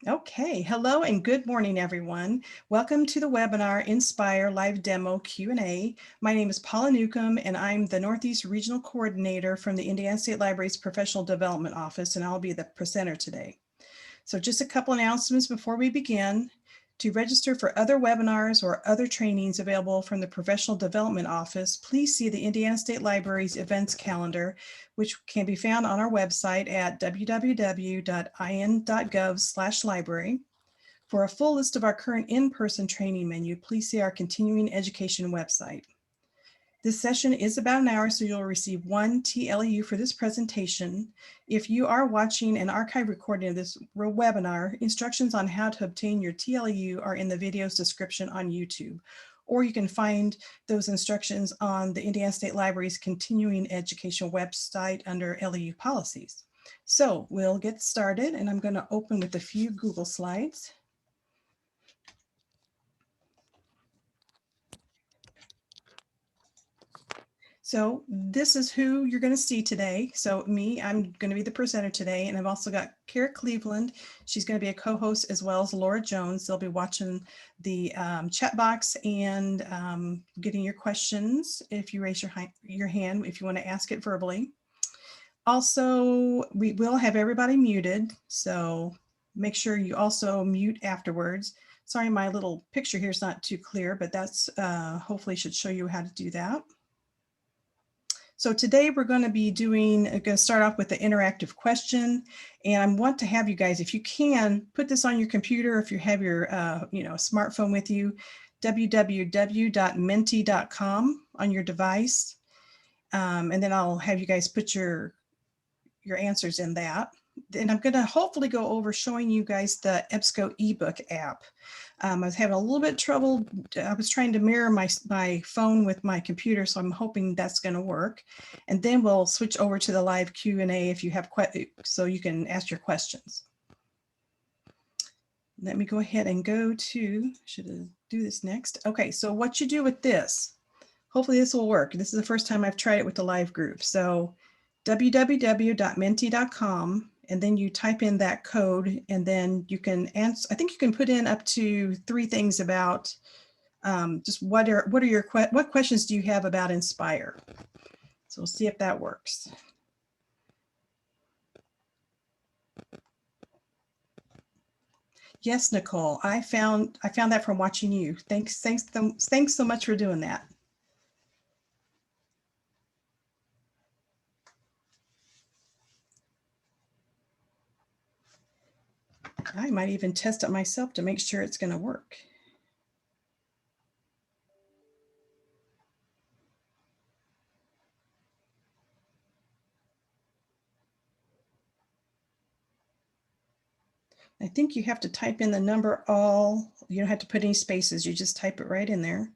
Okay, hello and good morning, everyone. Welcome to the webinar Inspire Live Demo Q&A. My name is Paula Newcom, and I'm the Northeast Regional Coordinator from the Indiana State Library's Professional Development Office, and I'll be the presenter today. So just a couple announcements before we begin. To register for other webinars or other trainings available from the Professional Development Office, please see the Indiana State Library's events calendar, which can be found on our website at www.in.gov/library. For a full list of our current in-person training menu, please see our continuing education website. This session is about an hour, so you'll receive one TLEU for this presentation. If you are watching an archive recording of this webinar, instructions on how to obtain your TLEU are in the video's description on YouTube, or you can find those instructions on the Indiana State Library's continuing education website under LEU policies. So we'll get started, and I'm going to open with a few Google Slides. So this is who you're going to see today. So me, I'm going to be the presenter today, and I've also got Kara Cleveland. She's going to be a co-host, as well as Laura Jones. They'll be watching the chat box and getting your questions if you raise your hand if you want to ask it verbally. Also, we will have everybody muted, so make sure you also mute afterwards. Sorry, my little picture here is not too clear, but that's hopefully should show you how to do that. So today we're going to start off with the interactive question, and I want to have you guys, if you can, put this on your computer, if you have your smartphone with you, www.menti.com on your device, and then I'll have you guys put your answers in that. And I'm going to hopefully go over showing you guys the EBSCO ebook app. I was having a little bit of trouble. I was trying to mirror my phone with my computer, so I'm hoping that's going to work. And then we'll switch over to the live Q&A if you have so you can ask your questions. Let me go ahead and go to, should I do this next? Okay, so what you do with this, hopefully this will work. This is the first time I've tried it with the live group. So www.menti.com, and then you type in that code, and then you can answer. I think you can put in up to 3 things about just what questions do you have about Inspire. So we'll see if that works. Yes, Nicole, I found that from watching you. Thanks so much for doing that. I might even test it myself to make sure it's going to work. I think you have to type in the number all. You don't have to put any spaces. You just type it right in there.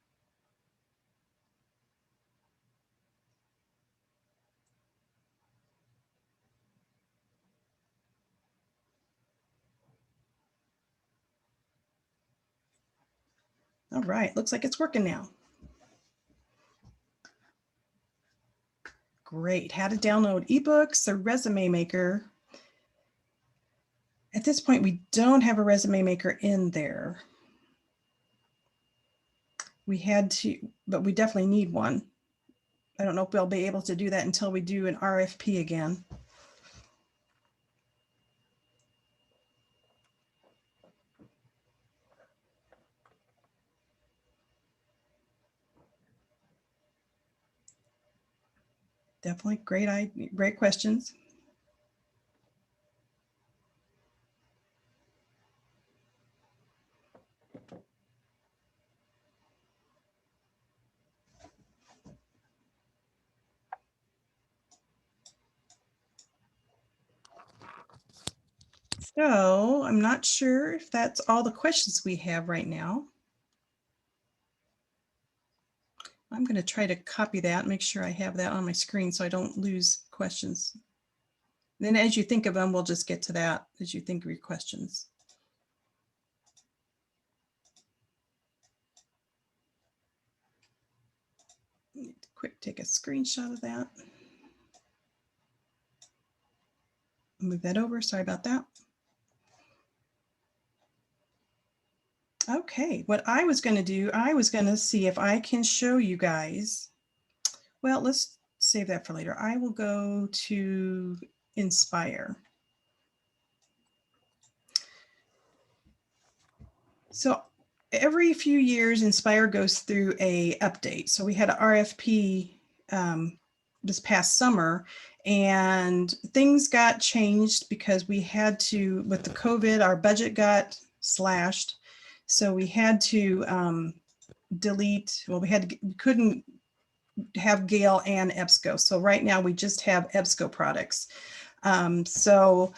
All right, looks like it's working now. Great. How to download ebooks, the resume maker. At this point, we don't have a resume maker in there. We had to, but we definitely need one. I don't know if we'll be able to do that until we do an RFP again. Definitely great questions. So I'm not sure if that's all the questions we have right now. I'm going to try to copy that, make sure I have that on my screen so I don't lose questions. Then as you think of them, we'll just get to that as you think of your questions. Quick, take a screenshot of that. Move that over, sorry about that. Okay, what I was going to do, I was going to see if I can show you guys. Well, let's save that for later. I will go to Inspire. So every few years, Inspire goes through a update. So we had an RFP this past summer, and things got changed because we had to, with the COVID, our budget got slashed. So we had to delete, well, we couldn't have Gale and EBSCO. So right now we just have EBSCO products. So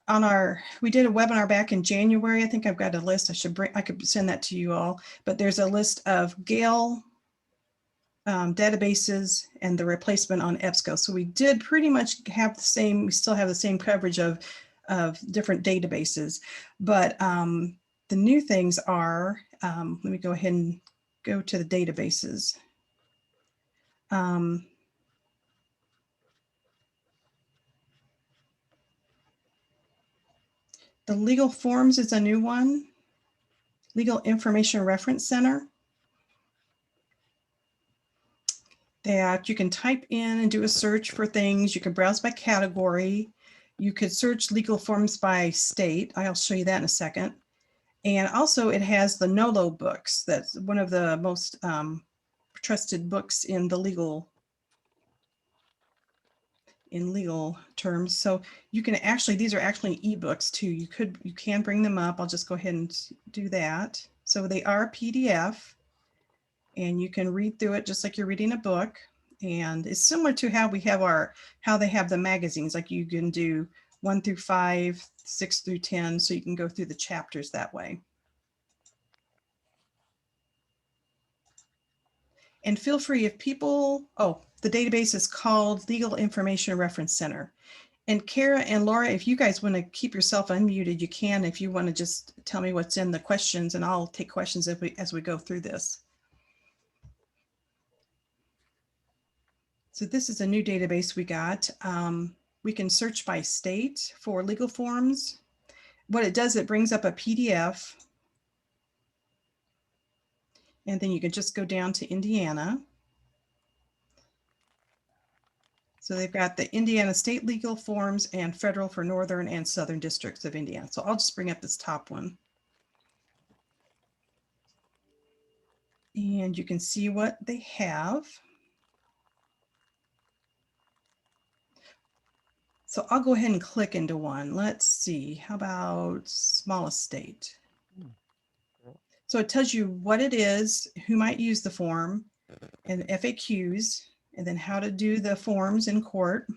on we did a webinar back in January. I think I've got a list. I could send that to you all, but there's a list of Gale databases and the replacement on EBSCO. So we did pretty much have the same, we still have the same coverage of different databases, but the new things are, let me go ahead and go to the databases. The legal forms is a new one. Legal Information Reference Center. That you can type in and do a search for things. You can browse by category. You could search legal forms by state. I'll show you that in a second. And also it has the NOLO books. That's one of the most trusted books in the legal terms. So you can actually, these are actually ebooks too. You can bring them up. I'll just go ahead and do that. So they are PDF and you can read through it just like you're reading a book. And it's similar to how we have how they have the magazines, like you can do 1 through 5, 6 through 10. So you can go through the chapters that way. And feel free if people, the database is called Legal Information Reference Center. And Kara and Laura, if you guys want to keep yourself unmuted, you can. If you want to just tell me what's in the questions, and I'll take questions as we go through this. So this is a new database we got. We can search by state for legal forms. What it does, it brings up a PDF. And then you can just go down to Indiana. So they've got the Indiana state legal forms and federal for northern and southern districts of Indiana. So I'll just bring up this top one. And you can see what they have. So I'll go ahead and click into one. Let's see, how about smallest state? So it tells you what it is, who might use the form, and FAQs, and then how to do the forms in court.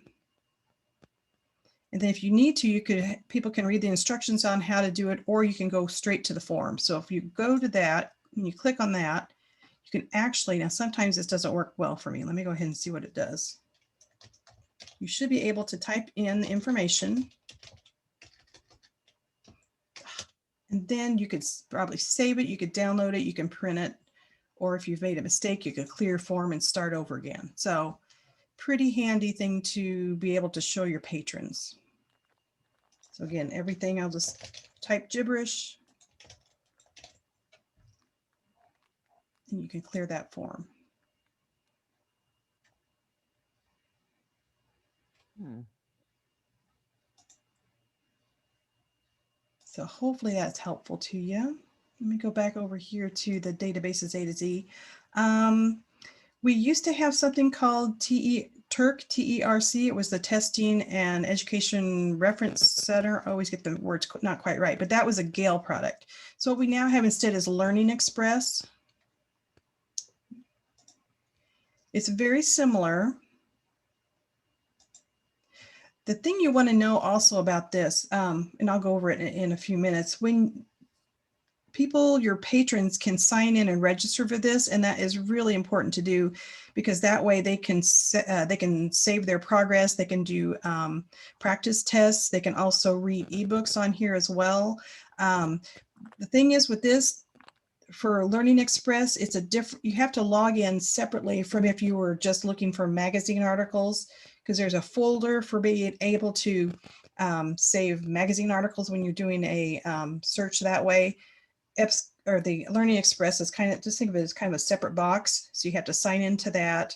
And then if you need to, people can read the instructions on how to do it, or you can go straight to the form. So if you go to that, and you click on that, you can actually, now sometimes this doesn't work well for me. Let me go ahead and see what it does. You should be able to type in the information. And then you could probably save it, you could download it, you can print it, or if you've made a mistake, you could clear form and start over again. So pretty handy thing to be able to show your patrons. So again, everything, I'll just type gibberish and you can clear that form. So hopefully that's helpful to you. Let me go back over here to the databases A to Z. We used to have something called TERC, T-E-R-C. It was the Testing and Education Reference Center. I always get the words not quite right, but that was a Gale product. So what we now have instead is Learning Express. It's very similar. The thing you want to know also about this, and I'll go over it in a few minutes, when people, your patrons, can sign in and register for this, and that is really important to do because that way they can save their progress, they can do practice tests, they can also read ebooks on here as well. The thing is with this, for Learning Express, it's you have to log in separately from if you were just looking for magazine articles, because there's a folder for being able to save magazine articles when you're doing a search that way. or the Learning Express is kind of, just think of it as kind of a separate box. So you have to sign into that.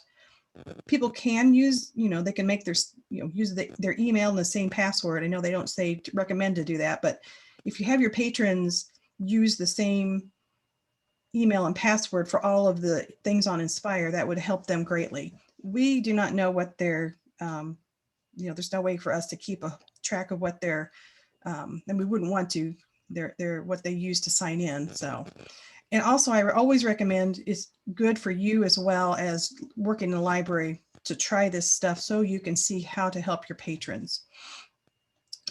People can use, they can make their, use their email and the same password. I know they don't say recommend to do that, but if you have your patrons use the same email and password for all of the things on Inspire, that would help them greatly. We do not know what their, there's no way for us to keep a track of what their, and we wouldn't want to, their what they use to sign in. So, and also I always recommend, it's good for you as well as working in the library to try this stuff so you can see how to help your patrons.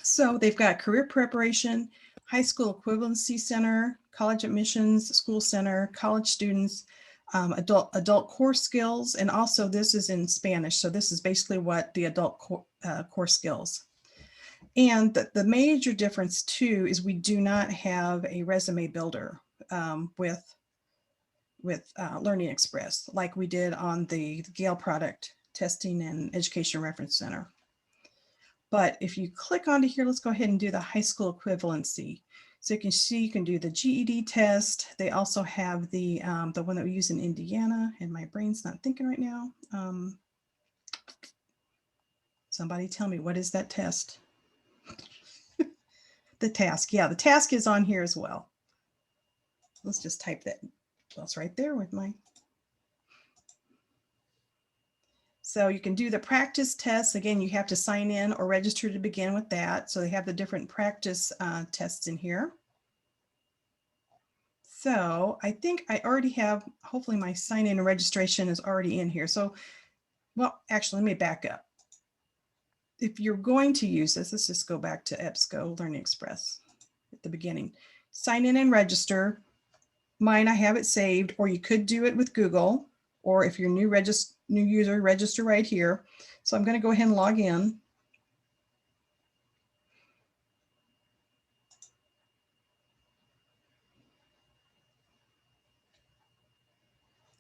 So they've got career preparation, high school equivalency center, college admissions, school center, college students, adult core skills, and also this is in Spanish. So this is basically what the adult core skills. And the major difference too is we do not have a resume builder with Learning Express like we did on the Gale product testing and education reference center. But if you click onto here, let's go ahead and do the high school equivalency. So you can see you can do the GED test. They also have the one that we use in Indiana, and my brain's not thinking right now. Somebody tell me, what is that test? The task. Yeah, the task is on here as well. Let's just type that. Well, it's right there with my. So you can do the practice tests. Again, you have to sign in or register to begin with that. So they have the different practice tests in here. So I think I already have, hopefully my sign in and registration is already in here. So, well, actually, let me back up. If you're going to use this, let's just go back to EBSCO Learning Express at the beginning. Sign in and register. Mine, I have it saved, or you could do it with Google, or if you're new user, register right here. So I'm going to go ahead and log in.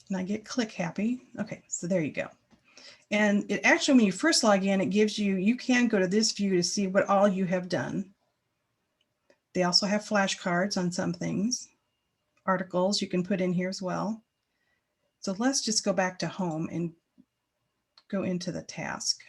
And I get click happy. Okay, so there you go. And it actually, when you first log in, it gives you, you can go to this view to see what all you have done. They also have flashcards on some things. Articles you can put in here as well. So let's just go back to home and go into the task.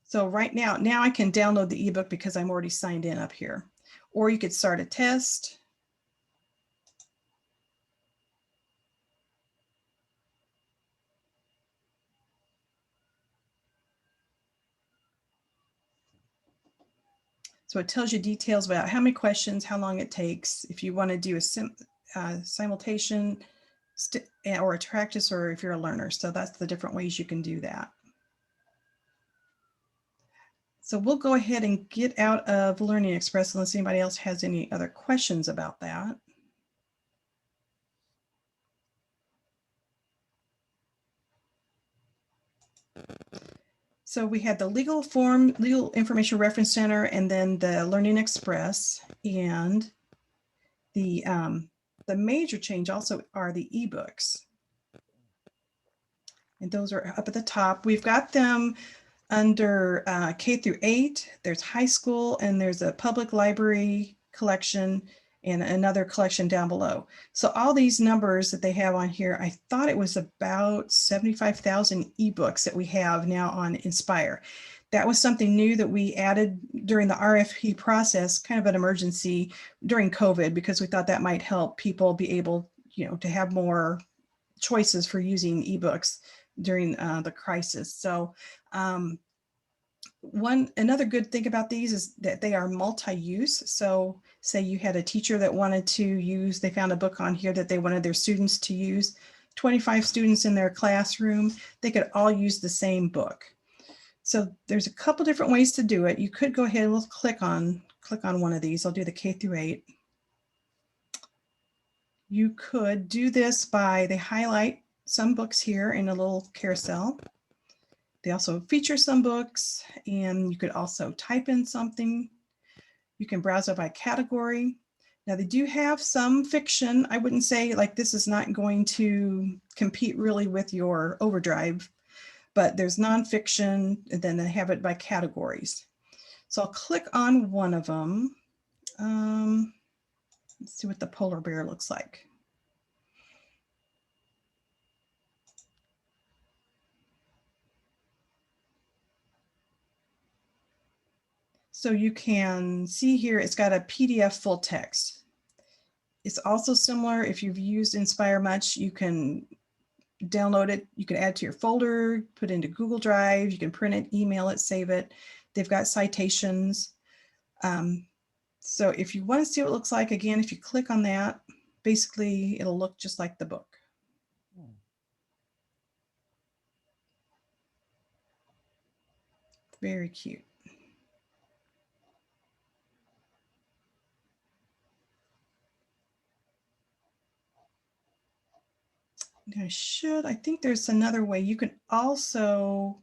So right now I can download the ebook because I'm already signed in up here. Or you could start a test. So it tells you details about how many questions, how long it takes, if you want to do a simultation or a practice, or if you're a learner. So that's the different ways you can do that. So we'll go ahead and get out of Learning Express unless anybody else has any other questions about that. So we had the legal information reference center, and then the Learning Express, and the major change also are the ebooks. And those are up at the top. We've got them under K through 8. There's high school, and there's a public library collection and another collection down below. So all these numbers that they have on here, I thought it was about 75,000 ebooks that we have now on Inspire. That was something new that we added during the RFP process, kind of an emergency during COVID, because we thought that might help people be able, to have more choices for using ebooks during the crisis. So another good thing about these is that they are multi-use. So say you had a teacher that wanted to use, they found a book on here that they wanted their students to use, 25 students in their classroom, they could all use the same book. So there's a couple different ways to do it. You could go ahead and let's click on one of these. I'll do the K through 8. You could do this they highlight some books here in a little carousel. They also feature some books, and you could also type in something. You can browse it by category. Now they do have some fiction. I wouldn't say like this is not going to compete really with your Overdrive, but there's nonfiction, and then they have it by categories. So I'll click on one of them. Let's see what the polar bear looks like. So you can see here, it's got a PDF full text. It's also similar, if you've used Inspire much, you can download it, you can add to your folder, put it into Google Drive, you can print it, email it, save it. They've got citations. So if you want to see what it looks like, again, if you click on that, basically it'll look just like the book. Very cute. I think there's another way. You can also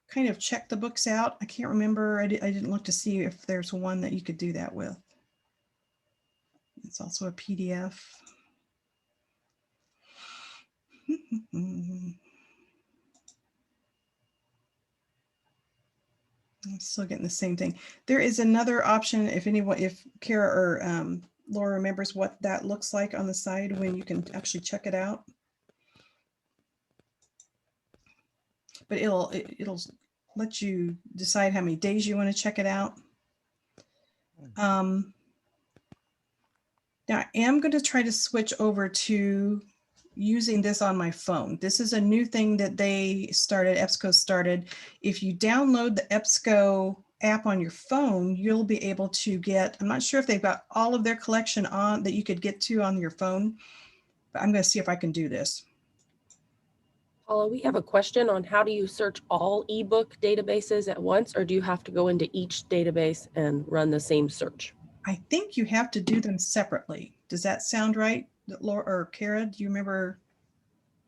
kind of check the books out. I can't remember. I didn't look to see if there's one that you could do that with. It's also a PDF. I'm still getting the same thing. There is another option if Kara or Laura remembers what that looks like on the side when you can actually check it out. But it'll let you decide how many days you want to check it out. Now I am going to try to switch over to using this on my phone. This is a new thing that EBSCO started. If you download the EBSCO app on your phone, you'll be able to get, I'm not sure if they've got all of their collection on that you could get to on your phone, but I'm going to see if I can do this. Paula, we have a question on how do you search all ebook databases at once, or do you have to go into each database and run the same search? I think you have to do them separately. Does that sound right, Laura or Kara? Do you remember?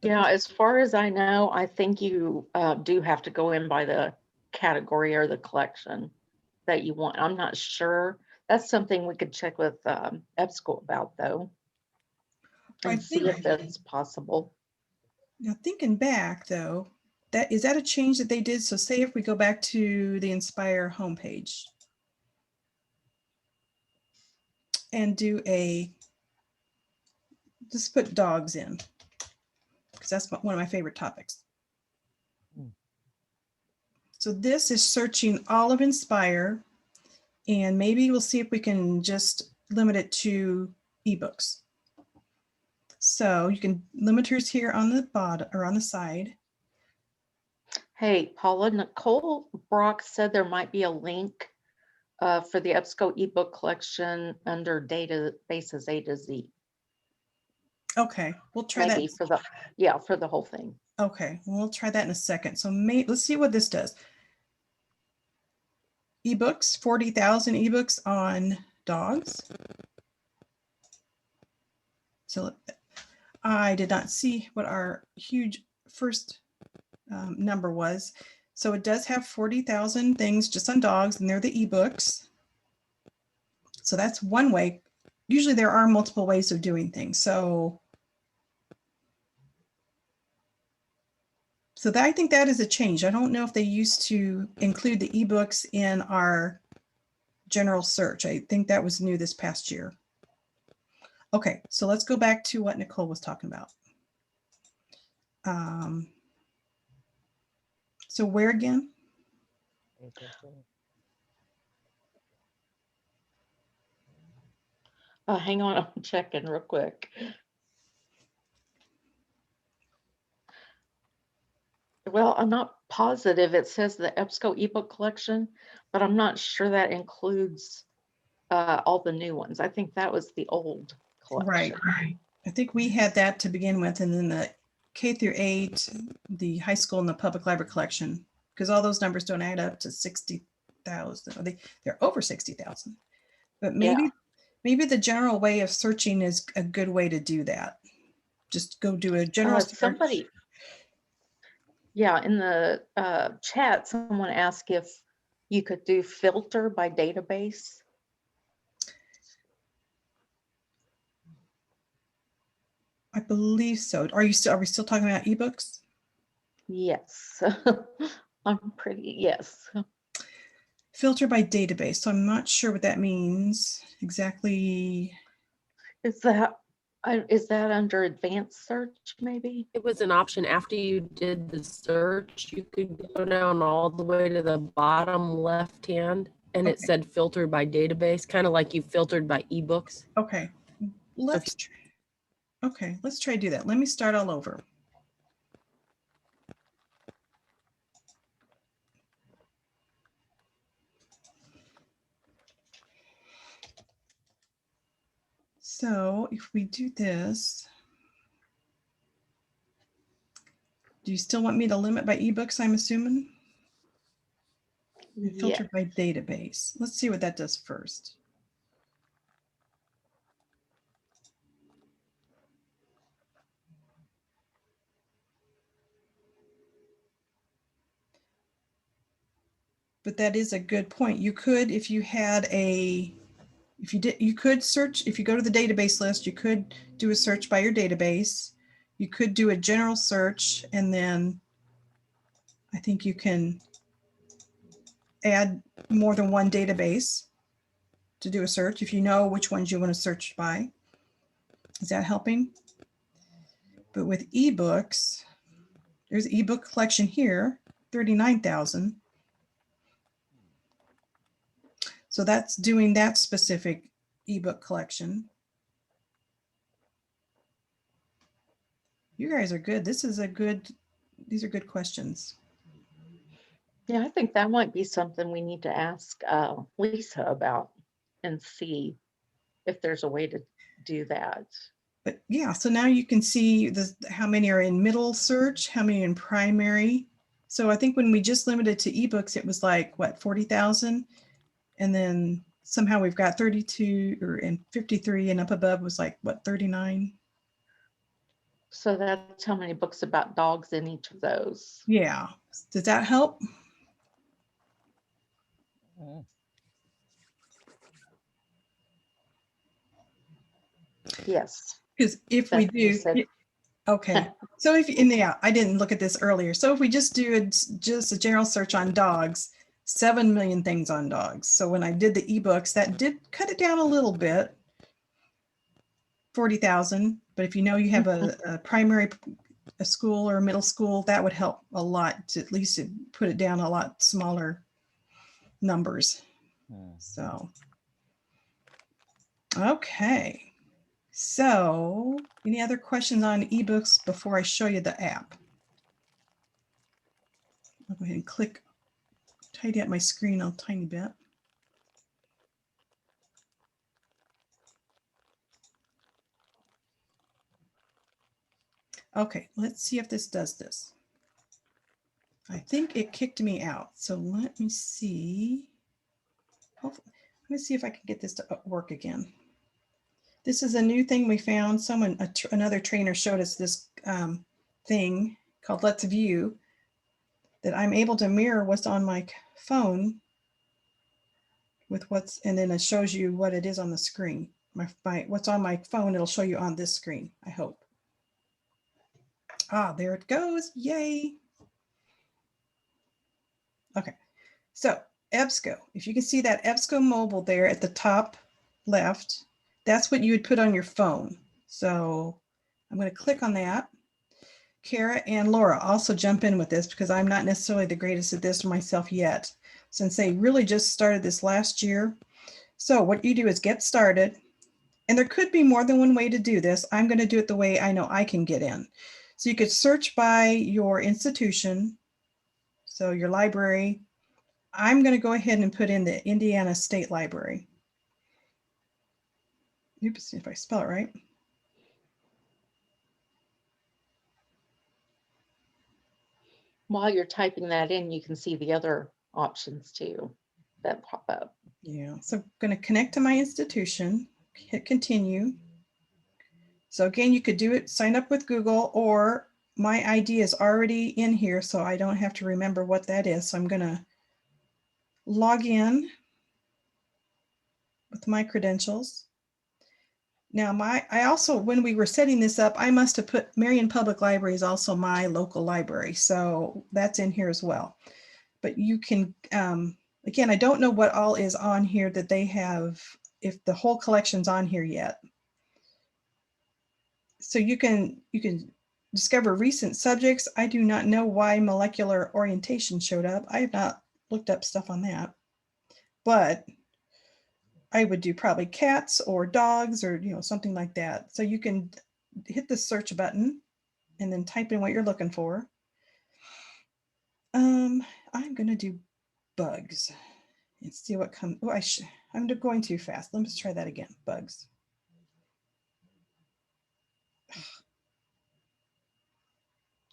Yeah, as far as I know, I think you do have to go in by the category or the collection that you want. I'm not sure. That's something we could check with EBSCO about, though, and see if that's possible. Now thinking back though, is that a change that they did? So say if we go back to the Inspire homepage and just put dogs in, because that's one of my favorite topics. So this is searching all of Inspire, and maybe we'll see if we can just limit it to ebooks. So you can limiters here on the bottom or on the side. Hey, Paula, Nicole Brock said there might be a link for the EBSCO ebook collection under databases A to Z. Okay, we'll try that. For the whole thing. Okay, we'll try that in a second. So let's see what this does. Ebooks, 40,000 ebooks on dogs. So I did not see what our huge first number was. So it does have 40,000 things just on dogs, and they're the ebooks. So that's one way. Usually there are multiple ways of doing things. So I think that is a change. I don't know if they used to include the ebooks in our general search. I think that was new this past year. Okay, so let's go back to what Nicole was talking about. So where again? Hang on, I'm checking real quick. Well, I'm not positive. It says the EBSCO ebook collection, but I'm not sure that includes all the new ones. I think that was the old collection. Right. I think we had that to begin with, and then the K through 8, the high school and the public library collection, because all those numbers don't add up to 60,000. They're over 60,000. But maybe the general way of searching is a good way to do that. Just go do a general search. In the chat, someone asked if you could do filter by database. I believe so. Are we still talking about ebooks? Yes. I'm pretty, yes. Filter by database. So I'm not sure what that means exactly. Is that under advanced search maybe? It was an option after you did the search. You could go down all the way to the bottom left hand and it Okay. said filter by database, kind of like you filtered by ebooks. Okay. Let's try to do that. Let me start all over. So if we do this, do you still want me to limit by ebooks, I'm assuming? And Yeah. filter by database. Let's see what that does first. But that is a good point. You could, if you had a, if you did, you could search, if you go to the database list, you could do a search by your database. You could do a general search, and then I think you can add more than one database to do a search if you know which ones you want to search by. Is that helping? But with ebooks, there's an ebook collection here, 39,000. So that's doing that specific ebook collection. You guys are good. These are good questions. Yeah, I think that might be something we need to ask Lisa about and see if there's a way to do that. But yeah, so now you can see how many are in middle search, how many in primary. So I think when we just limited to ebooks, it was like, what, 40,000? And then somehow we've got 32 and 53, and up above was like, what, 39? So that's how many books about dogs in each of those. Yeah. Does that help? Yes. Because if we do, okay. So if, and yeah, I didn't look at this earlier. So if we just do just a general search on dogs, 7 million things on dogs. So when I did the ebooks, that did cut it down a little bit, 40,000. But if you know you have a primary a school or a middle school, that would help a lot to at least put it down a lot smaller numbers. So, okay. So any other questions on ebooks before I show you the app? I'll go ahead and click, tidy up my screen a tiny bit. Okay, let's see if this does this. I think it kicked me out. So let me see. Hopefully, let me see if I can get this to work again. This is a new thing we found. Another trainer showed us this thing called Let's View that I'm able to mirror what's on my phone with and then it shows you what it is on the screen. What's on my phone, it'll show you on this screen, I hope. Ah, there it goes. Yay. Okay, so EBSCO, if you can see that EBSCO Mobile there at the top left, that's what you would put on your phone. So I'm going to click on that. Kara and Laura also jump in with this because I'm not necessarily the greatest at this myself yet, since they really just started this last year. So what you do is get started, and there could be more than one way to do this. I'm going to do it the way I know I can get in. So you could search by your institution, so your library. I'm going to go ahead and put in the Indiana State Library. Oops, if I spell it right. While you're typing that in, you can see the other options too that pop up. Yeah, so I'm going to connect to my institution, hit continue. So again, you could do it, sign up with Google, or my ID is already in here, so I don't have to remember what that is. So I'm going to log in with my credentials. Now I also, when we were setting this up, I must have put Marion Public Library is also my local library. So that's in here as well. But you can, again, I don't know what all is on here that they have, if the whole collection's on here yet. So you can discover recent subjects. I do not know why molecular orientation showed up. I have not looked up stuff on that, but I would do probably cats or dogs or, something like that. So you can hit the search button and then type in what you're looking for. I'm going to do bugs and see what comes. Oh, I'm going too fast. Let's try that again. Bugs.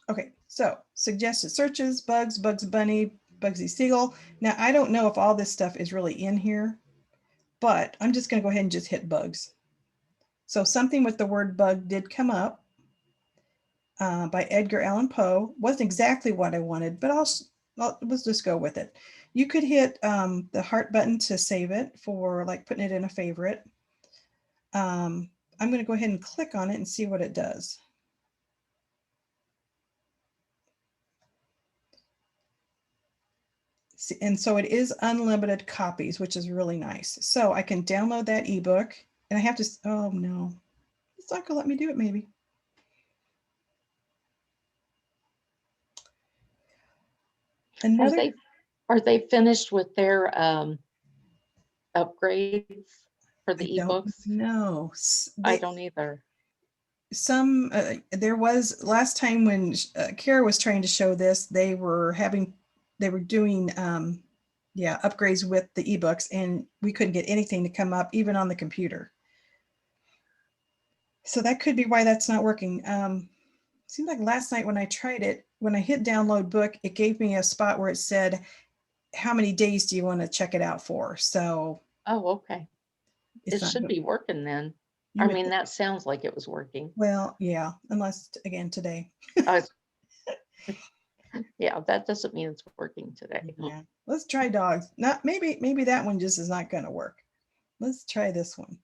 Okay, so suggested searches, bugs, Bugs Bunny, Bugsy Siegel. Now, I don't know if all this stuff is really in here, but I'm just going to go ahead and just hit bugs. So something with the word bug did come up by Edgar Allan Poe. Wasn't exactly what I wanted, but let's just go with it. You could hit the heart button to save it for like putting it in a favorite. I'm going to go ahead and click on it and see what it does. And so it is unlimited copies, which is really nice. So I can download that ebook and I have to, oh no, it's not gonna let me do it maybe. Another, Are they finished with their upgrades for the ebooks? No, I don't either. There was last time when Kara was trying to show this, they were doing upgrades with the ebooks, and we couldn't get anything to come up even on the computer. So that could be why that's not working. Seemed like last night when I tried it, when I hit download book, it gave me a spot where it said, how many days do you want to check it out for? So. Oh, okay. It should be working then. I mean, that sounds like it was working. Well, yeah, unless again today. Yeah, that doesn't mean it's working today. Yeah. Let's try dogs. Not maybe that one just is not going to work. Let's try this one.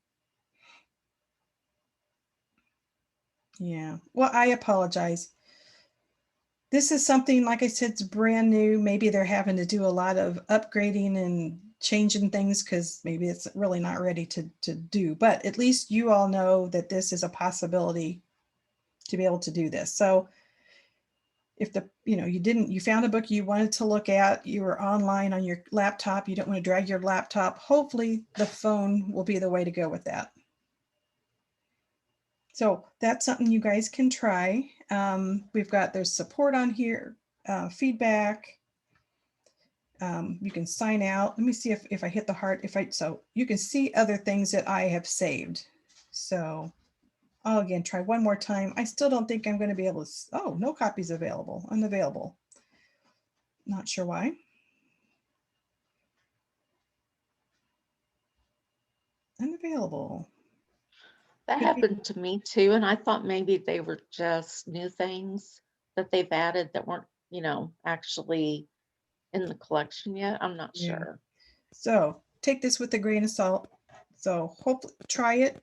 Yeah. Well, I apologize. This is something, like I said, it's brand new. Maybe they're having to do a lot of upgrading and changing things because maybe it's really not ready to do. But at least you all know that this is a possibility to be able to do this. So if you found a book you wanted to look at, you were online on your laptop, you don't want to drag your laptop, hopefully the phone will be the way to go with that. So that's something you guys can try. There's support on here, feedback. You can sign out. Let me see if I hit the heart, so you can see other things that I have saved. So I'll again try one more time. I still don't think I'm going to be able to, oh, no copies available, unavailable. Not sure why. Unavailable. That happened to me too. And I thought maybe they were just new things that they've added that weren't, actually in the collection yet. I'm not sure. So take this with a grain of salt. So try it,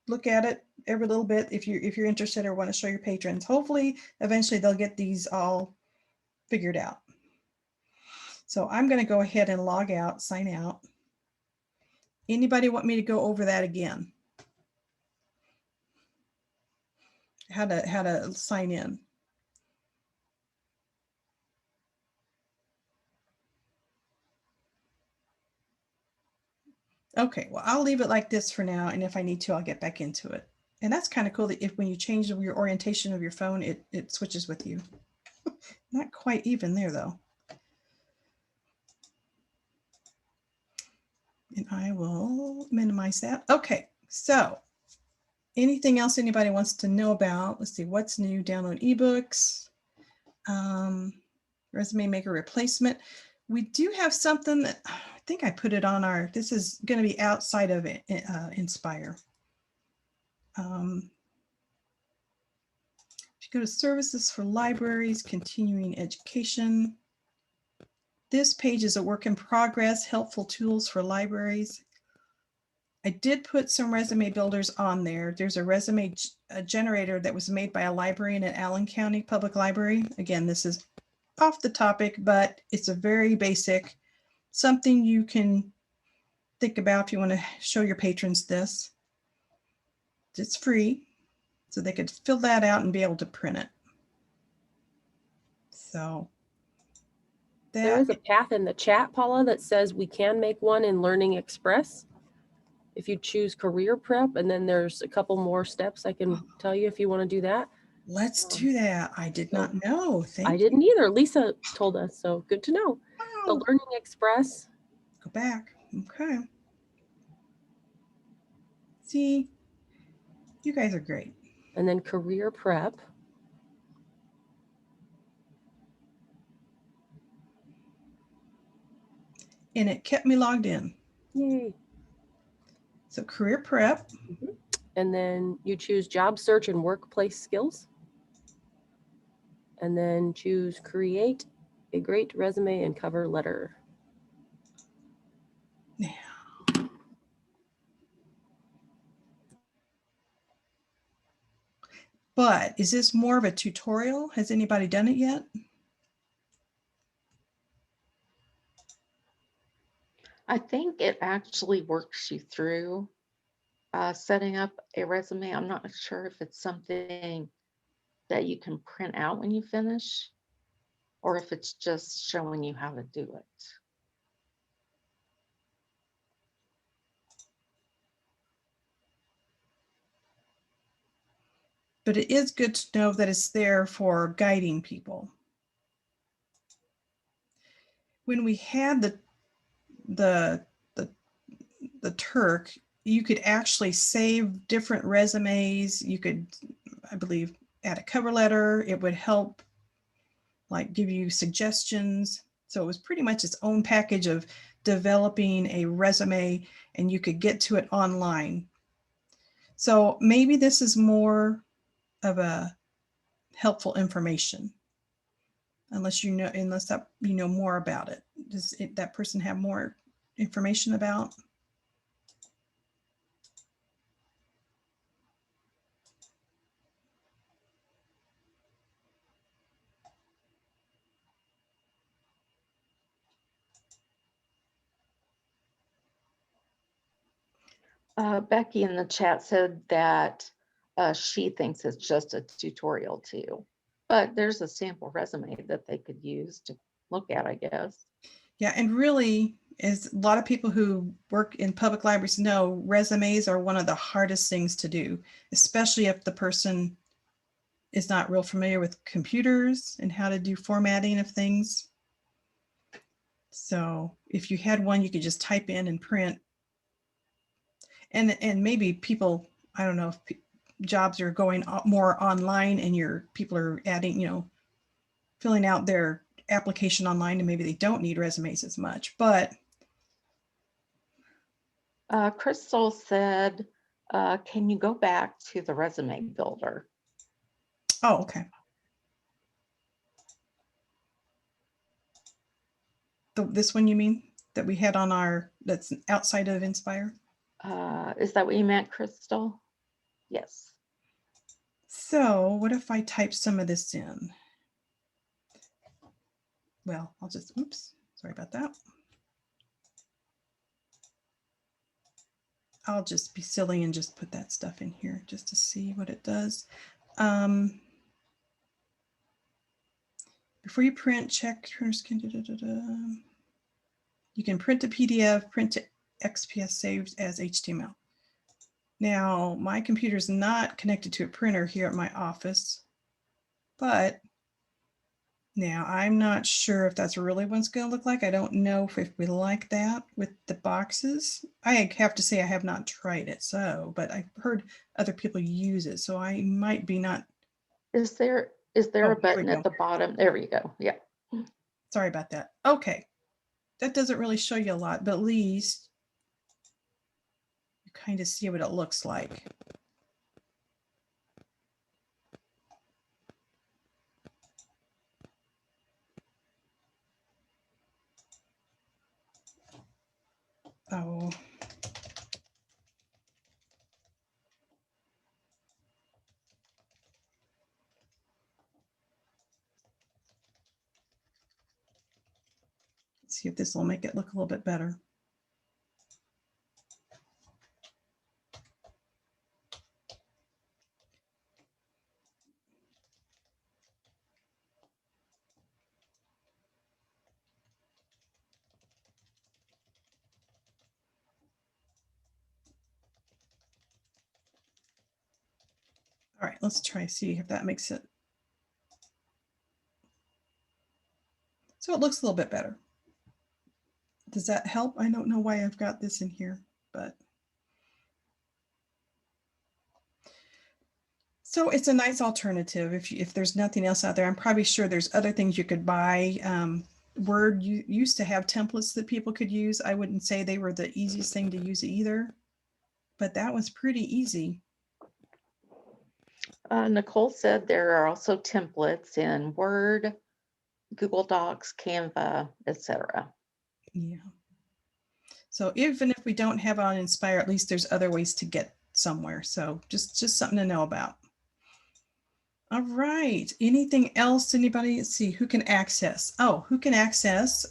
look at it every little bit if you're interested or want to show your patrons. Hopefully, eventually they'll get these all figured out. So I'm going to go ahead and log out, sign out. Anybody want me to go over that again? How to sign in? Okay, well, I'll leave it like this for now, and if I need to, I'll get back into it. And that's kind of cool that when you change your orientation of your phone, it switches with you. Not quite even there though. And I will minimize that. Okay, so anything else anybody wants to know about? Let's see, what's new? Download ebooks, resume maker replacement. We do have something that I think I put it on this is going to be outside of Inspire. If you go to services for libraries, continuing education, this page is a work in progress, helpful tools for libraries. I did put some resume builders on there. There's a resume generator that was made by a librarian at Allen County Public Library. Again, this is off the topic, but it's a very basic, something you can think about if you want to show your patrons this. It's free, so they could fill that out and be able to print it. So There is a path in the chat, Paula, that says we can make one in Learning Express if you choose career prep, and then there's a couple more steps I can tell you if you want to do that. Let's do that. I did not know. Thank you. I didn't either. Lisa told us, so good to know. The Oh, Learning Express. go back. Okay. See, you guys are great. And then career prep. And it kept me logged in. Yay. So career prep. And then you choose job search and workplace skills. And then choose create a great resume and cover letter. Now. But is this more of a tutorial? Has anybody done it yet? I think it actually works you through setting up a resume. I'm not sure if it's something that you can print out when you finish, or if it's just showing you how to do it. But it is good to know that it's there for guiding people. When we had the Turk, you could actually save different resumes. You could, I believe, add a cover letter. It would help like give you suggestions. So it was pretty much its own package of developing a resume, and you could get to it online. So maybe this is more of a helpful information, unless you know more about it. Does that person have more information about? Becky in the chat said that she thinks it's just a tutorial too, but there's a sample resume that they could use to look at, I guess. Yeah, and really, as a lot of people who work in public libraries know, resumes are one of the hardest things to do, especially if the person is not real familiar with computers and how to do formatting of things. So if you had one, you could just type in and print. And maybe people, I don't know if jobs are going more online and people are adding, filling out their application online, and maybe they don't need resumes as much, but. Crystal said, can you go back to the resume builder? Oh, okay. This one you mean that we had on that's outside of Inspire? Is that what you meant, Crystal? Yes. So what if I type some of this in? Well, I'll just, oops, sorry about that. I'll just be silly and just put that stuff in here just to see what it does. Before you print, check, you can print to PDF, print to XPS saved as HTML. Now, my computer is not connected to a printer here at my office, but now I'm not sure if that's really what it's going to look like. I don't know if we like that with the boxes. I have to say I have not tried it, but I've heard other people use it, so I might be not. Is there a button at the bottom? There we go. Yeah. Sorry about that. Okay. That doesn't really show you a lot, but at least you kind of see what it looks like. Oh. See if this will make it look a little bit better. All right, let's try see if that makes it. So it looks a little bit better. Does that help? I don't know why I've got this in here, but. So it's a nice alternative. If there's nothing else out there, I'm probably sure there's other things you could buy. Word used to have templates that people could use. I wouldn't say they were the easiest thing to use either, but that was pretty easy. Nicole said there are also templates in Word, Google Docs, Canva, etc. Yeah. So even if we don't have on Inspire, at least there's other ways to get somewhere. So just something to know about. All right. Anything else? Anybody? Let's see who can access. Oh, who can access?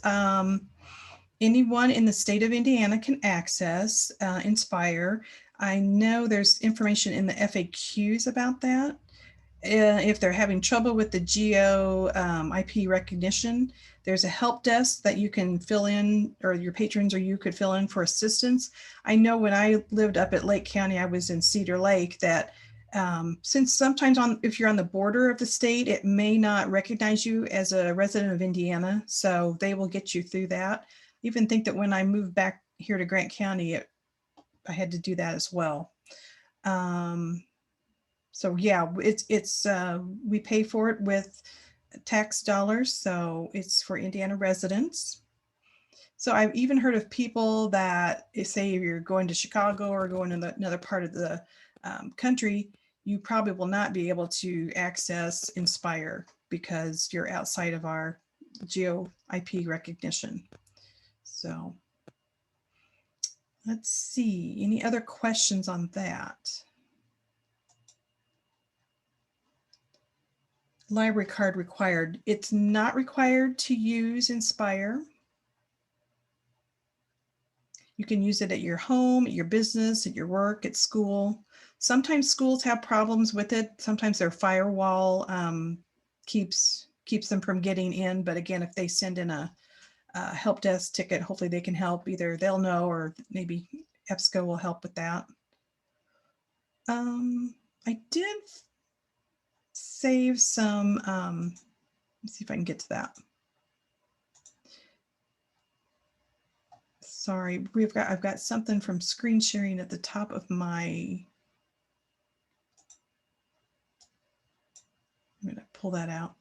Anyone in the state of Indiana can access Inspire. I know there's information in the FAQs about that. If they're having trouble with the geo IP recognition, there's a help desk that you can fill in, or your patrons or you could fill in for assistance. I know when I lived up at Lake County, I was in Cedar Lake, that since sometimes if you're on the border of the state, it may not recognize you as a resident of Indiana. So they will get you through that. I even think that when I moved back here to Grant County, I had to do that as well. So yeah, it's we pay for it with tax dollars, so it's for Indiana residents. So I've even heard of people that say you're going to Chicago or going to another part of the country, you probably will not be able to access Inspire because you're outside of our geo IP recognition. So let's see, any other questions on that? Library card required. It's not required to use Inspire. You can use it at your home, at your business, at your work, at school. Sometimes schools have problems with it. Sometimes their firewall keeps them from getting in. But again, if they send in a help desk ticket, hopefully they can help. Either they'll know or maybe EBSCO will help with that. I did save some, let's see if I can get to that. Sorry, I've got something from screen sharing at the top of my, I'm going to pull that out.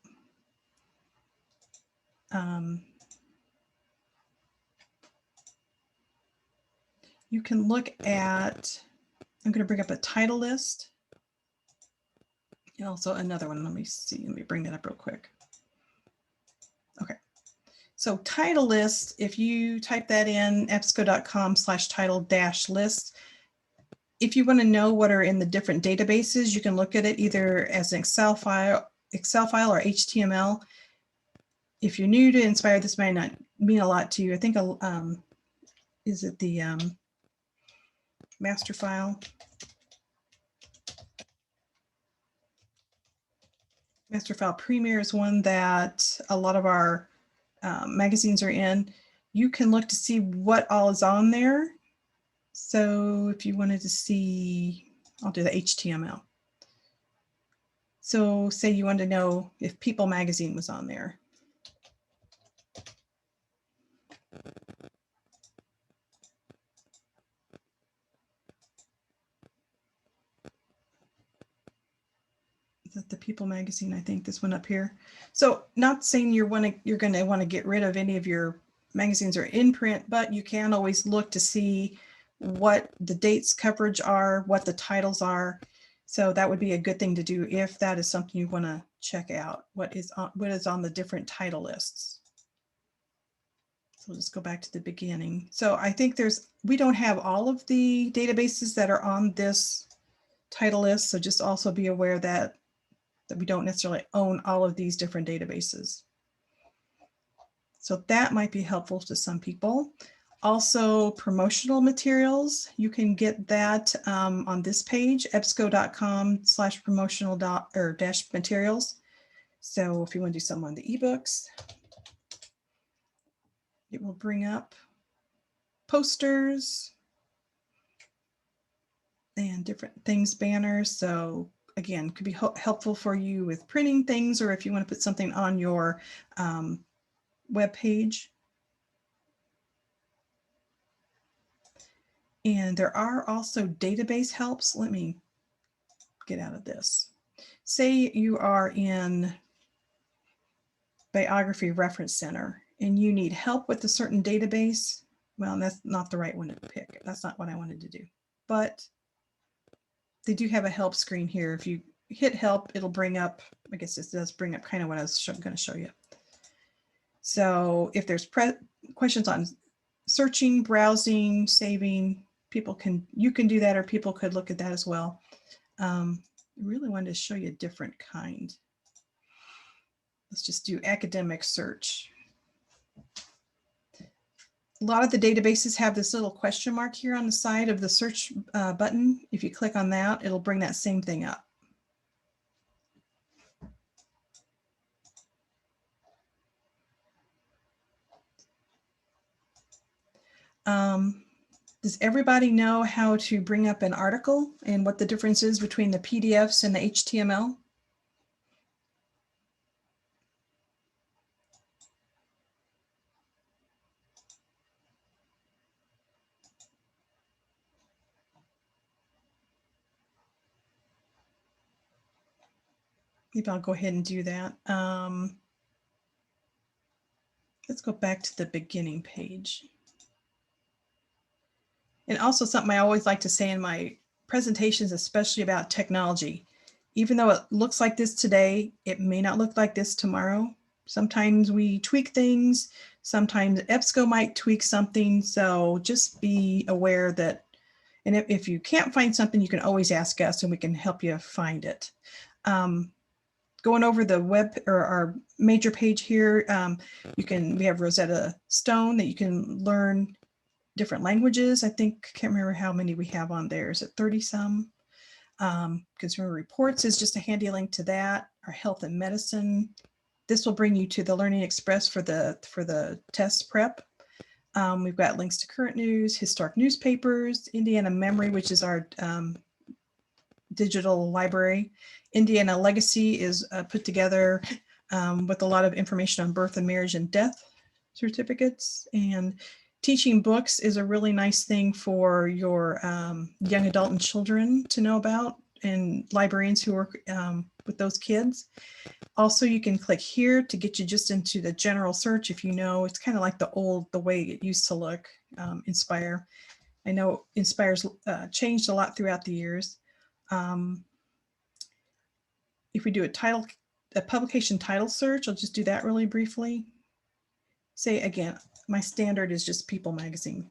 You can look at, I'm going to bring up a title list. And also another one. Let me see. Let me bring that up real quick. Okay. So title list, if you type that in ebsco.com/title-list, if you want to know what are in the different databases, you can look at it either as an Excel file or HTML. If you're new to Inspire, this might not mean a lot to you. I think, is it the master file? Master file Premier is one that a lot of our magazines are in. You can look to see what all is on there. So if you wanted to see, I'll do the HTML. So say you wanted to know if People magazine was on there. Is that the People magazine? I think this one up here. So not saying you're going to want to get rid of any of your magazines are in print, but you can always look to see what the dates coverage are, what the titles are. So that would be a good thing to do if that is something you want to check out, what is on the different title lists. So we'll just go back to the beginning. So I think we don't have all of the databases that are on this title list. So just also be aware that we don't necessarily own all of these different databases. So that might be helpful to some people. Also, promotional materials, you can get that on this page, ebsco.com/promotional-materials. So if you want to do something on the ebooks, it will bring up posters and different things, banners. So again, could be helpful for you with printing things, or if you want to put something on your web page. And there are also database helps. Let me get out of this. Say you are in Biography Reference Center and you need help with a certain database. Well, that's not the right one to pick. That's not what I wanted to do. But they do have a help screen here. If you hit help, it'll bring up, I guess this does bring up kind of what I was going to show you. So if there's questions on searching, browsing, saving, you can do that, or people could look at that as well. I really wanted to show you a different kind. Let's just do academic search. A lot of the databases have this little question mark here on the side of the search button. If you click on that, it'll bring that same thing up. Does everybody know how to bring up an article and what the difference is between the PDFs and the HTML? Maybe I'll go ahead and do that. Let's go back to the beginning page. And also something I always like to say in my presentations, especially about technology, even though it looks like this today, it may not look like this tomorrow. Sometimes we tweak things. Sometimes EBSCO might tweak something. So just be aware that, and if you can't find something, you can always ask us and we can help you find it. Going over the web or our major page here, we have Rosetta Stone that you can learn different languages. I think, can't remember how many we have on there. Is it 30 some? Consumer Reports is just a handy link to that. Our health and medicine. This will bring you to the Learning Express for the test prep. We've got links to current news, historic newspapers, Indiana Memory, which is our digital library. Indiana Legacy is put together with a lot of information on birth and marriage and death certificates. And teaching books is a really nice thing for your young adult and children to know about, and librarians who work with those kids. Also, you can click here to get you just into the general search. If you know, it's kind of like the way it used to look, Inspire. I know Inspire's changed a lot throughout the years. If we do a publication title search, I'll just do that really briefly. Say again, my standard is just People Magazine.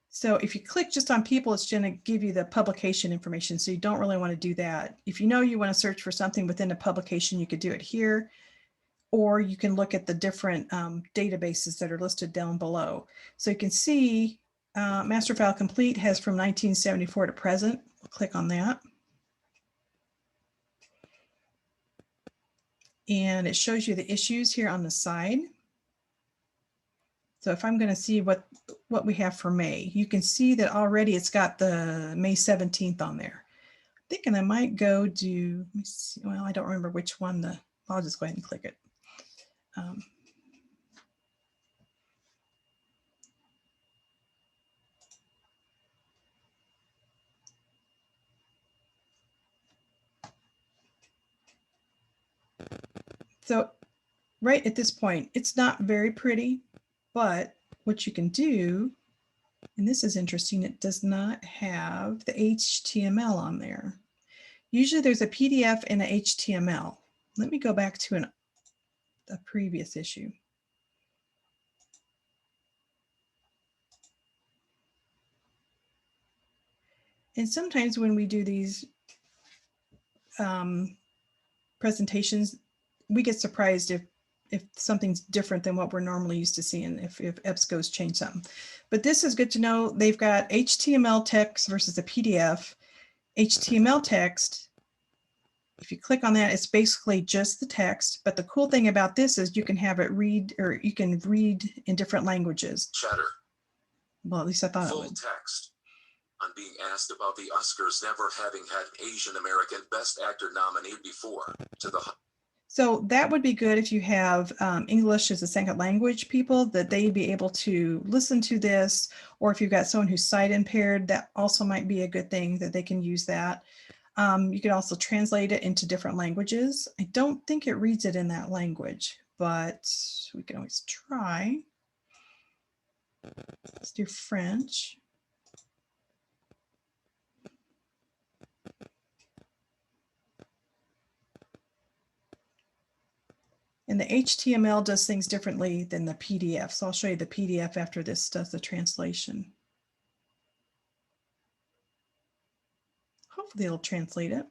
So if you click just on People, it's going to give you the publication information. So you don't really want to do that. If you know you want to search for something within a publication, you could do it here, or you can look at the different databases that are listed down below. So you can see Master File Complete has from 1974 to present. We'll click on that. And it shows you the issues here on the side. So if I'm going to see what we have for May, you can see that already it's got the May 17th on there. I'm thinking I might go do, let me see, well, I don't remember which one, I'll just go ahead and click it. So right at this point, it's not very pretty, but what you can do, and this is interesting, it does not have the HTML on there. Usually there's a PDF and an HTML. Let me go back to a previous issue. And sometimes when we do these presentations, we get surprised if something's different than what we're normally used to seeing, if EBSCO's changed something. But this is good to know. They've got HTML text versus a PDF. HTML text, if you click on that, it's basically just the text. But the cool thing about this is you can have it read, or you can read in different languages. Chatter. Well, at least I thought it Full would. text. On being asked about the Oscars never having had an Asian American Best Actor nominee before, to the So that would be good if you have English as a second language people, that they'd be able to listen to this, or if you've got someone who's sight impaired, that also might be a good thing that they can use that. You could also translate it into different languages. I don't think it reads it in that language, but we can always try. Let's do French. And the HTML does things differently than the PDF. So I'll show you the PDF after this does the translation. Hopefully it'll translate it.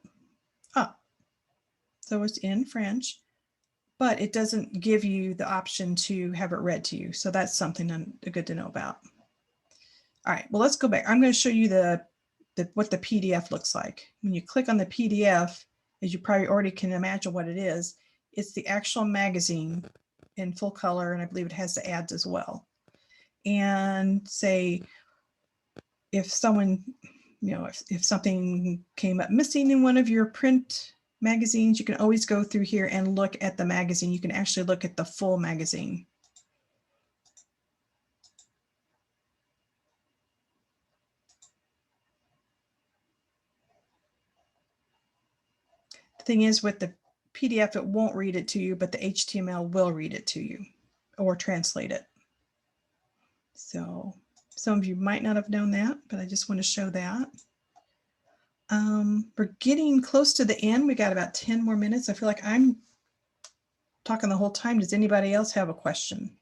Oh, so it's in French, but it doesn't give you the option to have it read to you. So that's something good to know about. All right, well, let's go back. I'm going to show you what the PDF looks like. When you click on the PDF, as you probably already can imagine what it is, it's the actual magazine in full color, and I believe it has the ads as well. And say, if someone, if something came up missing in one of your print magazines, you can always go through here and look at the magazine. You can actually look at the full magazine. The thing is, with the PDF, it won't read it to you, but the HTML will read it to you or translate it. So some of you might not have known that, but I just want to show that. We're getting close to the end. We got about 10 more minutes. I feel like I'm talking the whole time. Does anybody else have a question?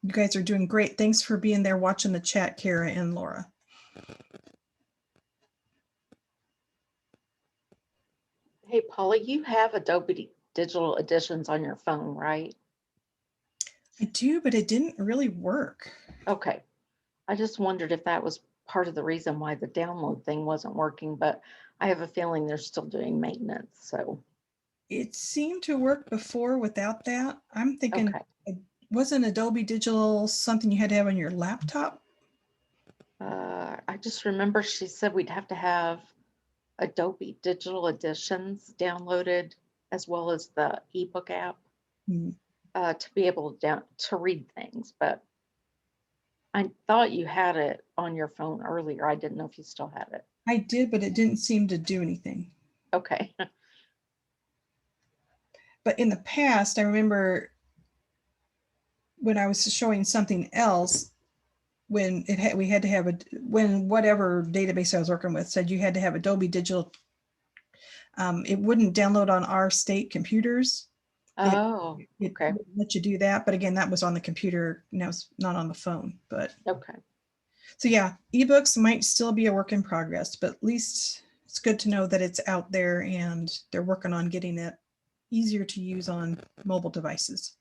You guys are doing great. Thanks for being there watching the chat, Kara and Laura. Hey, Paula, you have Adobe Digital Editions on your phone, right? I do, but it didn't really work. Okay. I just wondered if that was part of the reason why the download thing wasn't working, but I have a feeling they're still doing maintenance. So it seemed to work before without that. I'm thinking, okay. Wasn't Adobe Digital something you had to have on your laptop? I just remember she said we'd have to have Adobe Digital Editions downloaded as well as the ebook app to be able to read things. But I thought you had it on your phone earlier. I didn't know if you still had it. I did, but it didn't seem to do anything. Okay. But in the past, I remember when I was showing something else, when we had to have when whatever database I was working with said you had to have Adobe Digital, it wouldn't download on our state computers. Oh, it okay. wouldn't let you do that, but again, that was on the computer. Now it's not on the phone. But okay. So yeah, ebooks might still be a work in progress, but at least it's good to know that it's out there and they're working on getting it easier to use on mobile devices.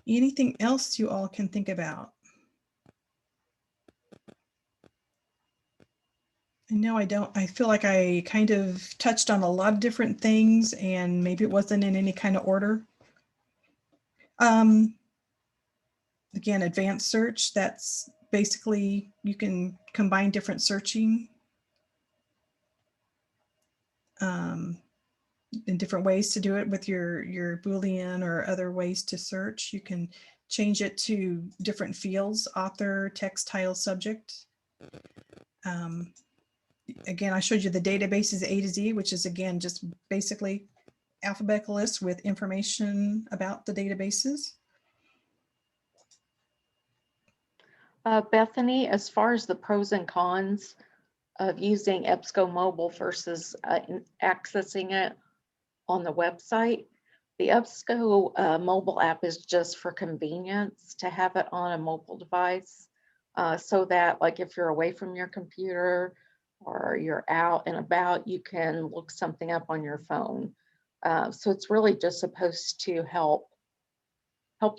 Anything else you all can think about? I know I feel like I kind of touched on a lot of different things and maybe it wasn't in any kind of order. Again, advanced search, that's basically you can combine different searching in different ways to do it with your Boolean or other ways to search. You can change it to different fields, author, text, title, subject. Again, I showed you the databases A to Z, which is again just basically alphabetical list with information about the databases. Bethany, as far as the pros and cons of using EBSCO Mobile versus accessing it on the website, The EBSCO mobile app is just for convenience to have it on a mobile device, so that like if you're away from your computer or you're out and about, you can look something up on your phone. So it's really just supposed to help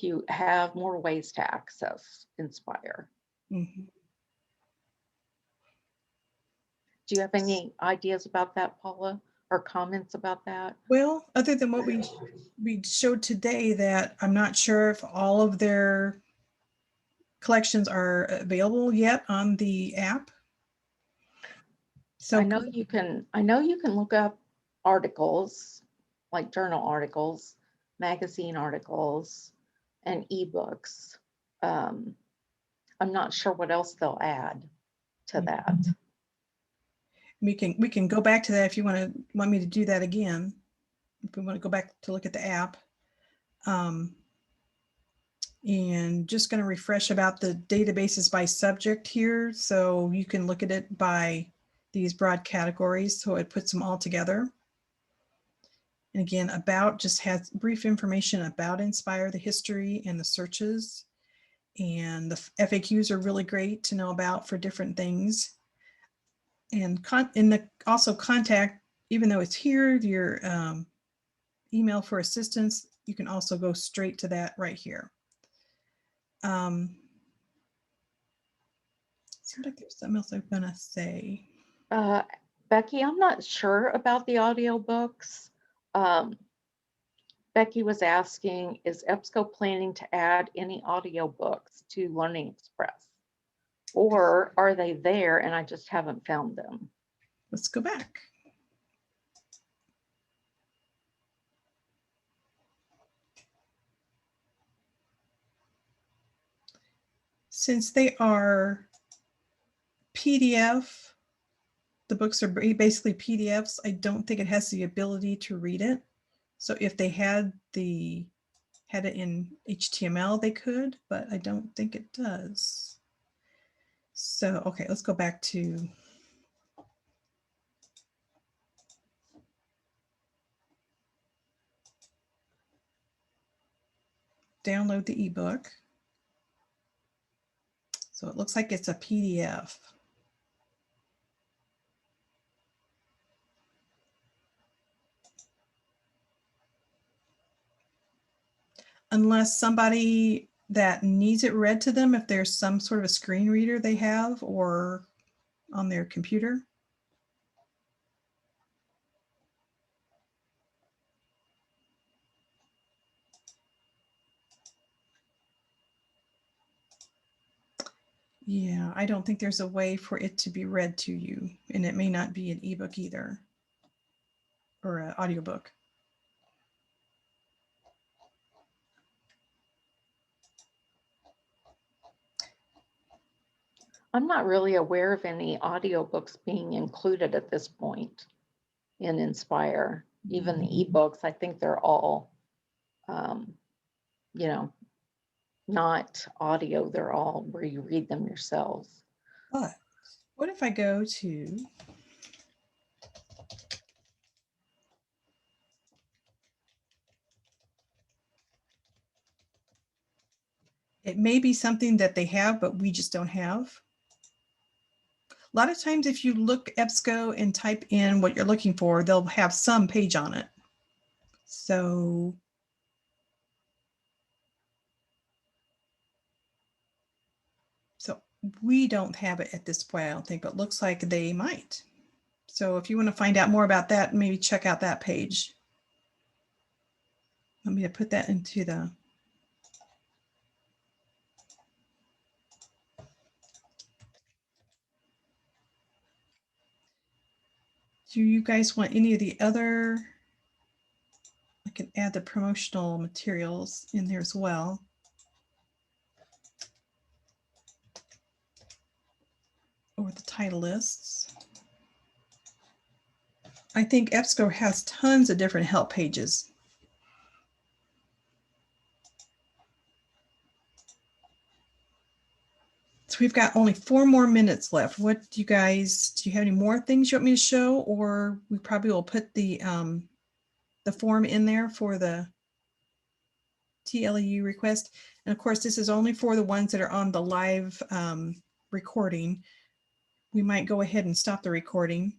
you have more ways to access Inspire. Mhm. Do you have any ideas about that, Paula, or comments about that? Well, other than what we showed today, that I'm not sure if all of their collections are available yet on the app. So I know you can look up articles, like journal articles, magazine articles, and ebooks. I'm not sure what else they'll add to that. we can go back to that if you want me to do that again. If we want to go back to look at the app. And just going to refresh about the databases by subject here. So you can look at it by these broad categories. So it puts them all together. And again, about just has brief information about Inspire, the history and the searches. And the FAQs are really great to know about for different things. And also contact, even though it's here, your email for assistance, you can also go straight to that right here. Seems like there's something else I'm gonna say. Becky, I'm not sure about the audiobooks. Becky was asking, is EBSCO planning to add any audiobooks to Learning Express? Or are they there and I just haven't found them? Let's go back. Since they are PDF, the books are basically PDFs, I don't think it has the ability to read it. So if they had it in HTML, they could, but I don't think it does. So, okay, let's go back to download the ebook. So it looks like it's a PDF. Unless somebody that needs it read to them, if there's some sort of a screen reader they have or on their computer. Yeah, I don't think there's a way for it to be read to you, and it may not be an ebook either, or an audiobook. I'm not really aware of any audiobooks being included at this point in Inspire. Even the ebooks, I think they're all, you know, not audio. They're all where you read them yourselves. But what if I go to it may be something that they have, but we just don't have. A lot of times if you look EBSCO and type in what you're looking for, they'll have some page on it. So we don't have it at this point, I don't think, but looks like they might. So if you want to find out more about that, maybe check out that page. Let me put that into the do you guys want any of the other? I can add the promotional materials in there as well. Or the title lists. I think EBSCO has tons of different help pages. So we've got only 4 more minutes left. What do you have any more things you want me to show? Or we probably will put the form in there for the TLEU request. And of course, this is only for the ones that are on the live recording. We might go ahead and stop the recording